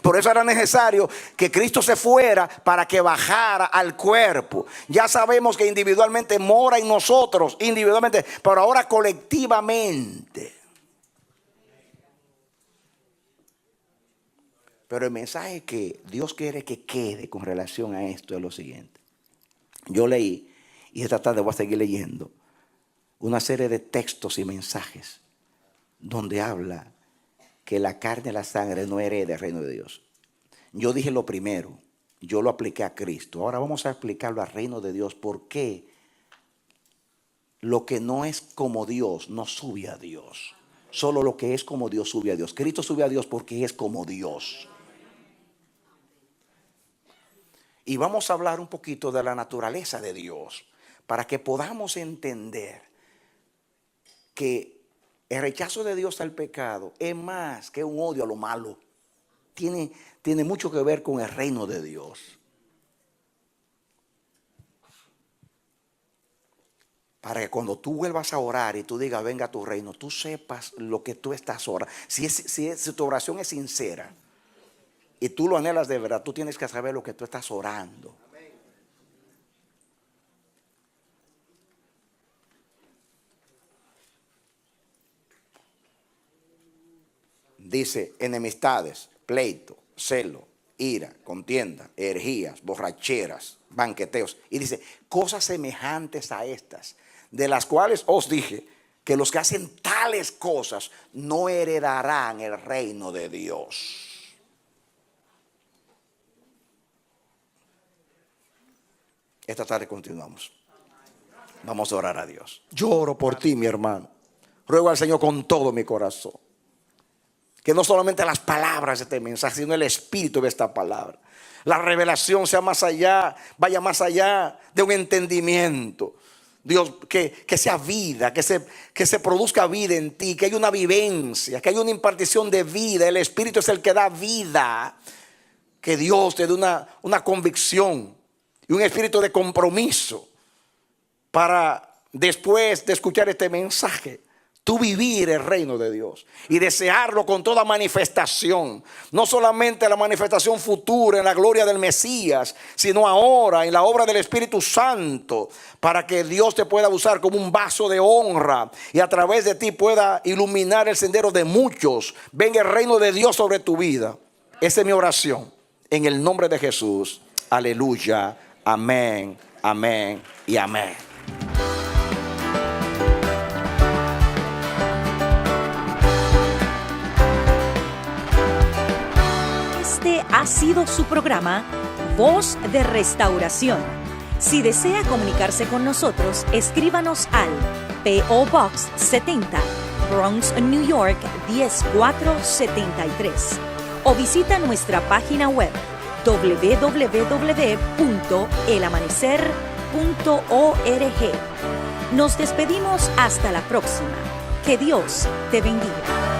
Por eso era necesario que Cristo se fuera para que bajara al cuerpo. Ya sabemos que individualmente mora en nosotros, individualmente, pero ahora colectivamente. Pero el mensaje que Dios quiere que quede con relación a esto es lo siguiente. Yo leí, y esta tarde voy a seguir leyendo, una serie de textos y mensajes donde habla que la carne y la sangre no hereda el reino de Dios. Yo dije lo primero, yo lo apliqué a Cristo. Ahora vamos a explicarlo al reino de Dios. ¿Por qué lo que no es como Dios no sube a Dios? Solo lo que es como Dios sube a Dios. Cristo sube a Dios porque es como Dios. Y vamos a hablar un poquito de la naturaleza de Dios para que podamos entender que el rechazo de Dios al pecado es más que un odio a lo malo. Tiene mucho que ver con el reino de Dios. Para que cuando tú vuelvas a orar y tú digas, venga a tu reino, tú sepas lo que tú estás orando. Si tu oración es sincera y tú lo anhelas de verdad, tú tienes que saber lo que tú estás orando. Dice enemistades, pleito, celo, ira, contienda, herejías, borracheras, banqueteos. Y dice cosas semejantes a estas, de las cuales os dije que los que hacen tales cosas no heredarán el reino de Dios. Esta tarde continuamos. Vamos a orar a Dios. Yo oro por ti, mi hermano. Ruego al Señor con todo mi corazón que no solamente las palabras de este mensaje, sino el espíritu de esta palabra, la revelación sea más allá, vaya más allá de un entendimiento. Dios, que sea vida, que se produzca vida en ti, que haya una vivencia, que haya una impartición de vida. El Espíritu es el que da vida. Que Dios te dé una convicción y un espíritu de compromiso para después de escuchar este mensaje, tú vivir el reino de Dios y desearlo con toda manifestación. No solamente la manifestación futura en la gloria del Mesías, sino ahora en la obra del Espíritu Santo, para que Dios te pueda usar como un vaso de honra y a través de ti pueda iluminar el sendero de muchos. Venga el reino de Dios sobre tu vida. Esa es mi oración en el nombre de Jesús. Aleluya, amén, amén y amén. Este ha sido su programa Voz de Restauración. Si desea comunicarse con nosotros, escríbanos al P.O. Box 70, Bronx, New York 10473 o visita nuestra página web www.elamanecer.org. Nos despedimos hasta la próxima. Que Dios te bendiga.